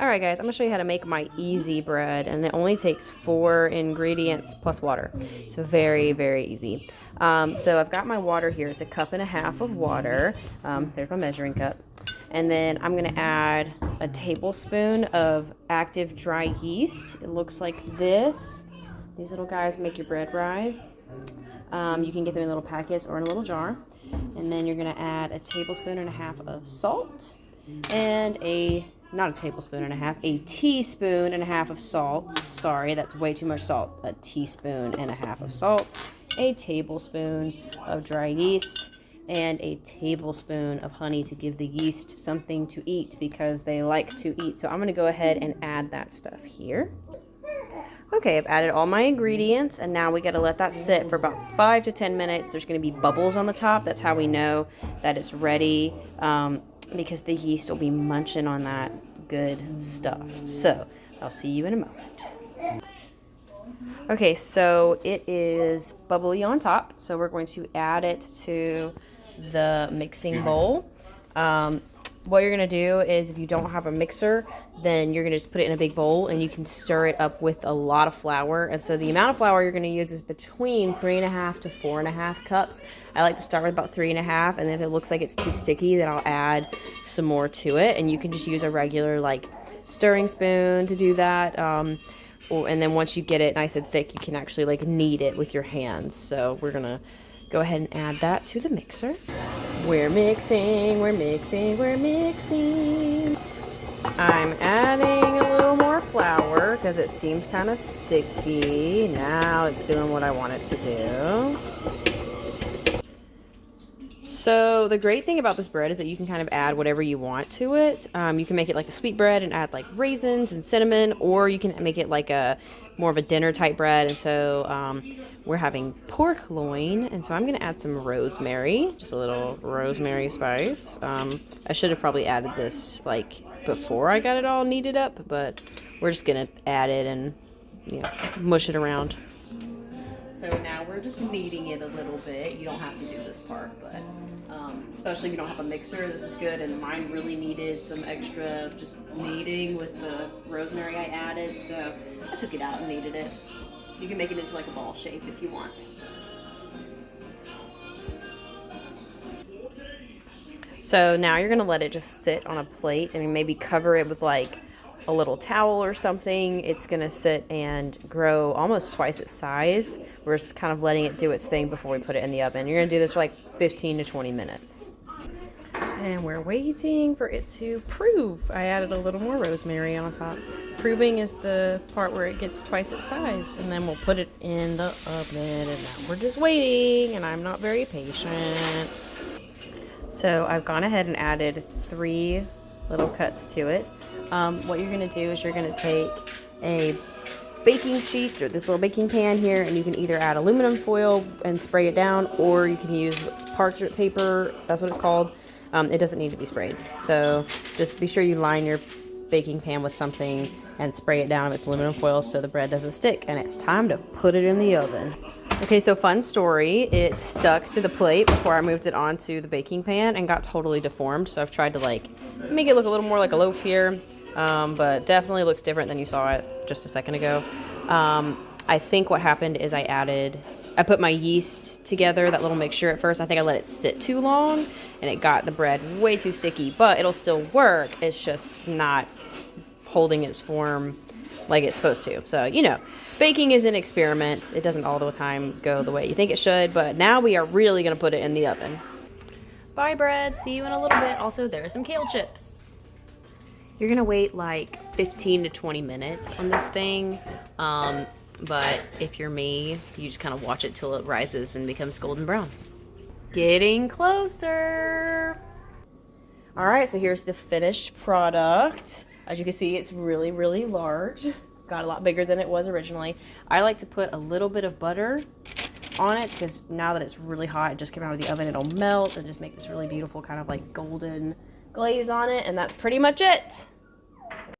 Alright guys, I'm going to show you how to make my easy bread, and it only takes 4 ingredients plus water. It's very, very easy. So I've got my water here. It's 1.5 cups of water. There's my measuring cup. And then I'm going to add a tablespoon of active dry yeast. It looks like this. These little guys make your bread rise. You can get them in little packets or in a little jar. And then you're going to add 1.5 tablespoons of salt and not 1.5 tablespoons, a 1.5 teaspoons of salt. Sorry, that's way too much salt. 1.5 teaspoons of salt, a tablespoon of dry yeast, and a tablespoon of honey to give the yeast something to eat because they like to eat. So I'm going to go ahead and add that stuff here. Okay, I've added all my ingredients, and now we got to let that sit for about 5 to 10 minutes. There's going to be bubbles on the top. That's how we know that it's ready, because the yeast will be munching on that good stuff. So I'll see you in a moment. Okay, so it is bubbly on top, so we're going to add it to the mixing bowl. What you're going to do is, if you don't have a mixer, then you're going to just put it in a big bowl and you can stir it up with a lot of flour. And so the amount of flour you're going to use is between 3.5 to 4.5 cups. I like to start with about 3.5, and then if it looks like it's too sticky, then I'll add some more to it. And you can just use a regular stirring spoon to do that. And then once you get it nice and thick, you can actually knead it with your hands. So we're going to go ahead and add that to the mixer. We're mixing. I'm adding a little more flour because it seemed kind of sticky. Now it's doing what I want it to do. So the great thing about this bread is that you can kind of add whatever you want to it. You can make it like a sweet bread and add raisins and cinnamon, or you can make it more of a dinner type bread. And so we're having pork loin, and so I'm going to add some rosemary, just a little rosemary spice. I should have probably added this before I got it all kneaded up, but we're just going to add it and mush it around. So now we're just kneading it a little bit. You don't have to do this part, but especially if you don't have a mixer, this is good. And mine really needed some extra just kneading with the rosemary I added, so I took it out and kneaded it. You can make it into a ball shape if you want. So now you're gonna let it just sit on a plate. I mean, maybe cover it with a little towel or something. It's gonna sit and grow almost twice its size. We're just kind of letting it do its thing before we put it in the oven. You're gonna do this for 15 to 20 minutes. And we're waiting for it to prove. I added a little more rosemary on top. Proving is the part where it gets twice its size, and then we'll put it in the oven. And now we're just waiting, and I'm not very patient. So I've gone ahead and added 3 little cuts to it. What you're going to do is you're going to take a baking sheet or this little baking pan here, and you can either add aluminum foil and spray it down, or you can use parchment paper. That's what it's called. It doesn't need to be sprayed. So just be sure you line your baking pan with something and spray it down if it's aluminum foil so the bread doesn't stick. And it's time to put it in the oven. Okay, so fun story. It stuck to the plate before I moved it onto the baking pan and got totally deformed. So I've tried to make it look a little more like a loaf here, but definitely looks different than you saw it just a second ago. I think what happened is I put my yeast together, that little mixture at first. I think I let it sit too long and it got the bread way too sticky, but it'll still work. It's just not holding its form like it's supposed to. So, baking is an experiment. It doesn't all the time go the way you think it should, but now we are really going to put it in the oven. Bye, bread. See you in a little bit. Also, there are some kale chips. You're going to wait 15 to 20 minutes on this thing. But if you're me, you just kind of watch it till it rises and becomes golden brown. Getting closer. All right, so here's the finished product. As you can see, it's really, really large. Got a lot bigger than it was originally. I like to put a little bit of butter on it because now that it's really hot, it just came out of the oven, it'll melt and just make this really beautiful kind of golden glaze on it. And that's pretty much it.